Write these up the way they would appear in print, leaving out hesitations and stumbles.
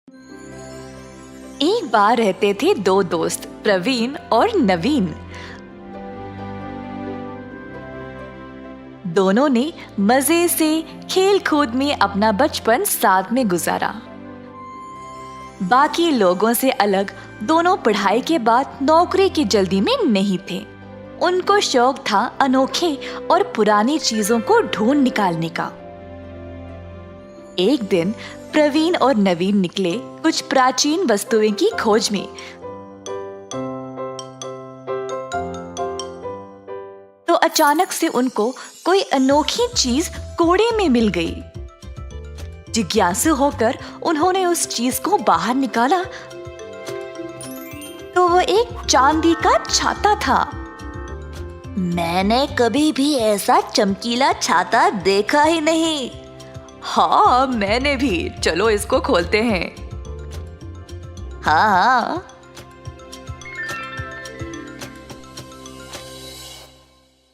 एक बार रहते थे दो दोस्त, प्रवीण और नवीन। दोनों ने मजे से खेल कूद में अपना बचपन साथ में गुजारा। बाकी लोगों से अलग दोनों पढ़ाई के बाद नौकरी की जल्दी में नहीं थे। उनको शौक था अनोखे और पुरानी चीजों को ढूंढ निकालने का। एक दिन प्रवीण और नवीन निकले कुछ प्राचीन वस्तुएं की खोज में। तो अचानक से उनको कोई अनोखी चीज कोड़े में मिल गई। जिज्ञासु होकर उन्होंने उस चीज को बाहर निकाला तो वो एक चांदी का छाता था। मैंने कभी भी ऐसा चमकीला छाता देखा ही नहीं। हाँ, मैंने भी। चलो इसको खोलते हैं। हाँ,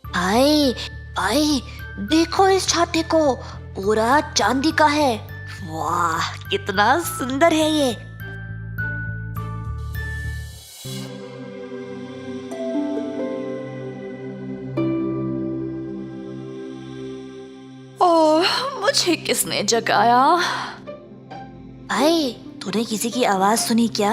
आए आए, देखो इस छाते को, पूरा चांदी का है। वाह, कितना सुंदर है ये। ओह, मुझे किसने जगाया? आए, तूने किसी की आवाज सुनी क्या?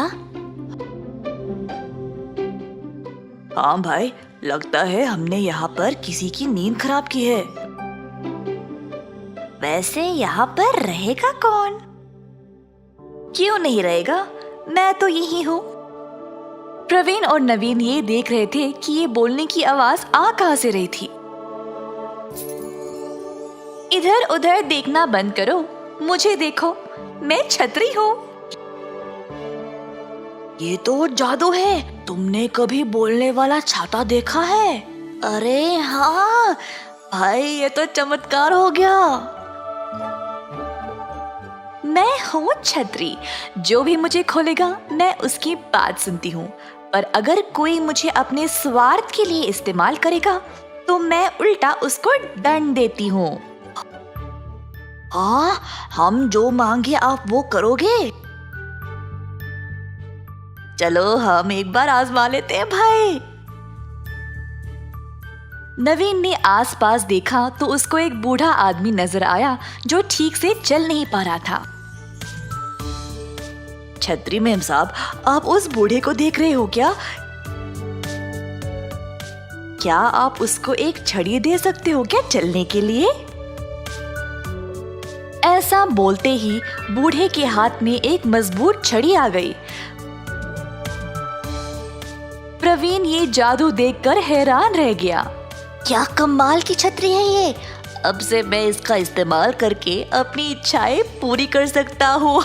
हाँ भाई, लगता है हमने यहाँ पर किसी की नींद खराब की है। वैसे यहाँ पर रहेगा कौन? क्यों नहीं रहेगा, मैं तो यही हूँ। प्रवीण और नवीन ये देख रहे थे कि ये बोलने की आवाज आ कहाँ से रही थी। इधर उधर देखना बंद करो, मुझे देखो, मैं छतरी हूँ। ये तो जादू है। तुमने कभी बोलने वाला छाता देखा है? अरे हाँ भाई, ये तो चमत्कार हो गया। मैं हूँ छतरी, जो भी मुझे खोलेगा मैं उसकी बात सुनती हूँ, पर अगर कोई मुझे अपने स्वार्थ के लिए इस्तेमाल करेगा तो मैं उल्टा उसको दंड देती हूँ। हाँ, हम जो मांगे आप वो करोगे? चलो हम एक बार आजमा लेते हैं भाई। नवीन ने आसपास देखा तो उसको एक बूढ़ा आदमी नजर आया जो ठीक से चल नहीं पा रहा था। छतरी मेम साहब, आप उस बूढ़े को देख रहे हो क्या? क्या आप उसको एक छड़ी दे सकते हो क्या चलने के लिए? ऐसा बोलते ही बूढ़े के हाथ में एक मजबूत छड़ी आ गई। प्रवीण ये जादू देखकर हैरान रह गया। क्या कमाल की छतरी है ये। अब से मैं इसका इस्तेमाल करके अपनी इच्छाएं पूरी कर सकता हूँ।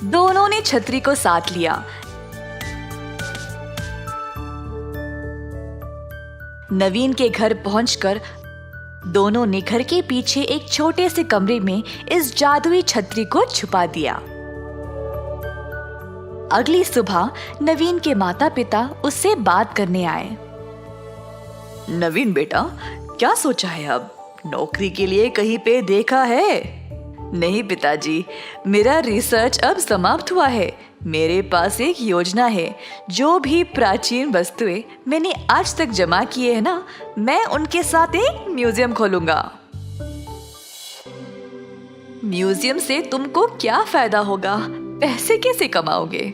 दोनों ने छतरी को साथ लिया। नवीन के घर पहुंचकर दोनों ने घर के पीछे एक छोटे से कमरे में इस जादुई छतरी को छुपा दिया। अगली सुबह नवीन के माता पिता उससे बात करने आए। नवीन बेटा, क्या सोचा है अब? नौकरी के लिए कहीं पे देखा है? नहीं पिताजी, मेरा रिसर्च अब समाप्त हुआ है। मेरे पास एक योजना है। जो भी प्राचीन वस्तुएं मैंने आज तक जमा किए हैं ना, मैं उनके साथ एक म्यूजियम खोलूंगा। म्यूजियम से तुमको क्या फायदा होगा? पैसे कैसे कमाओगे?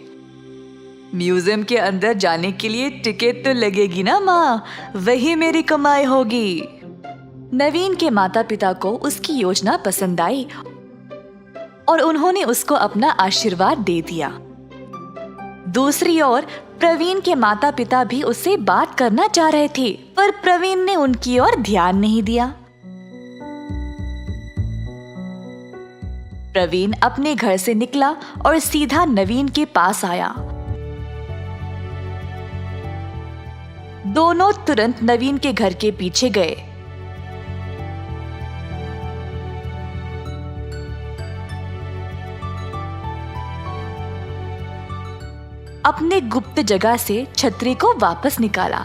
म्यूजियम के अंदर जाने के लिए टिकट तो लगेगी ना माँ, वही मेरी कमाई होगी। नवीन के माता पिता को उसकी योजना पसंद आई और उन्होंने उसको अपना आशीर्वाद दे दिया। दूसरी ओर प्रवीण के माता पिता भी उससे बात करना चाह रहे थे, पर प्रवीण ने उनकी ओर ध्यान नहीं दिया। प्रवीण अपने घर से निकला और सीधा नवीन के पास आया। दोनों तुरंत नवीन के घर के पीछे गए। अपने गुप्त जगह से छतरी को वापस निकाला।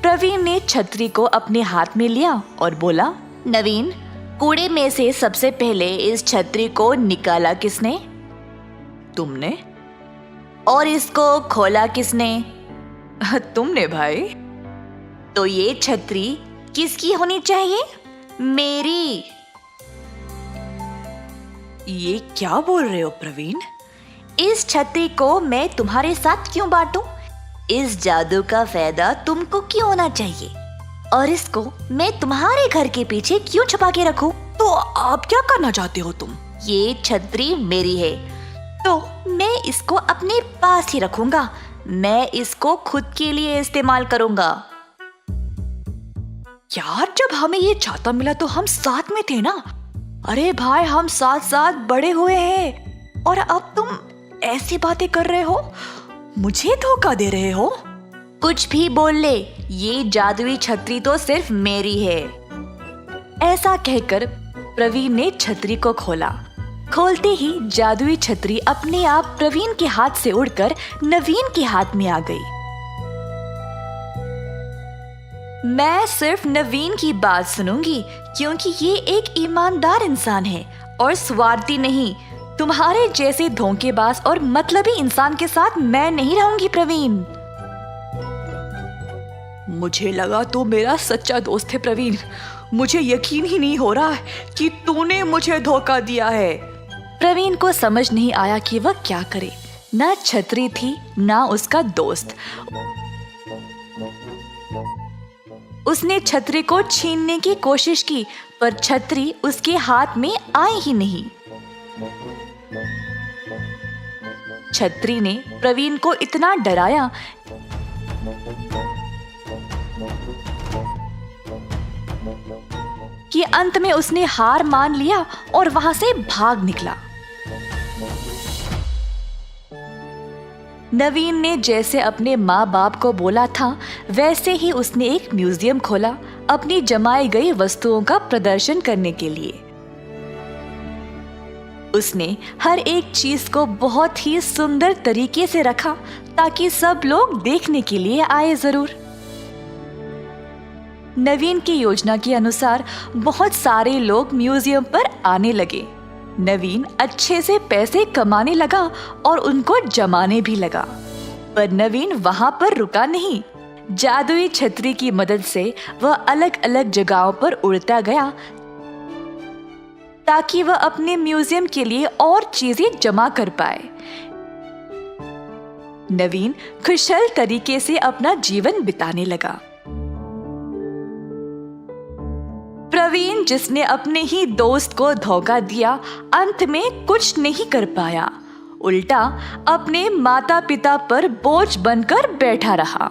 प्रवीण ने छतरी को अपने हाथ में लिया और बोला, नवीन, कूड़े में से सबसे पहले इस छतरी को निकाला किसने? तुमने? और इसको खोला किसने? तुमने भाई। तो ये छतरी किसकी होनी चाहिए? मेरी। ये क्या बोल रहे हो प्रवीण? इस छतरी को मैं तुम्हारे साथ क्यों बांटूं? इस जादू का फायदा तुमको क्यों होना चाहिए? और इसको मैं तुम्हारे घर के पीछे क्यों छुपा के रखूं? तो आप क्या करना चाहते हो तुम? ये छतरी मेरी है, तो मैं इसको अपने पास ही रखूंगा। मैं इसको खुद के लिए इस्तेमाल करूंगा। यार, जब हमें ये छाता मिला तो हम साथ में थे ना? अरे भाई, हम साथ साथ बड़े हुए हैं और अब तुम ऐसी बातें कर रहे हो, मुझे धोखा दे रहे हो। कुछ भी बोल ले, ये जादुई छतरी तो सिर्फ मेरी है। ऐसा कहकर प्रवीण ने छतरी को खोला। खोलते ही जादुई छतरी अपने आप प्रवीण के हाथ से उड़कर नवीन के हाथ में आ गई। मैं सिर्फ नवीन की बात सुनूंगी, क्योंकि ये एक ईमानदार इंसान है और स्वार्थी नहीं। तुम्हारे जैसे धोखेबाज और मतलबी इंसान के साथ मैं नहीं रहूंगी प्रवीण। मुझे लगा तू मेरा सच्चा दोस्त है प्रवीण। मुझे यकीन ही नहीं हो रहा कि तूने मुझे धोखा दिया है। प्रवीण को समझ नहीं आया कि वह क्या करे। ना छतरी थी, ना उसका दोस्त। उसने छतरी को छीनने की कोशिश की, पर छतरी उसके हाथ में आई ही नहीं। छतरी ने प्रवीण को इतना डराया कि अंत में उसने हार मान लिया और वहां से भाग निकला। नवीन ने जैसे अपने माँ बाप को बोला था, वैसे ही उसने एक म्यूजियम खोला अपनी जमाई गई वस्तुओं का प्रदर्शन करने के लिए। उसने हर एक चीज को बहुत ही सुंदर तरीके से रखा ताकि सब लोग देखने के लिए आए जरूर। नवीन की योजना के अनुसार बहुत सारे लोग म्यूजियम पर आने लगे। नवीन अच्छे से पैसे कमाने लगा और उनको जमाने भी लगा। पर नवीन वहां पर रुका नहीं। जादुई छतरी की मदद से वह अलग अलग जगहों पर उड़ता गया ताकि वह अपने म्यूजियम के लिए और चीजें जमा कर पाए। नवीन खुशहाल तरीके से अपना जीवन बिताने लगा। प्रवीण, जिसने अपने ही दोस्त को धोखा दिया, अंत में कुछ नहीं कर पाया। उल्टा अपने माता पिता पर बोझ बनकर बैठा रहा।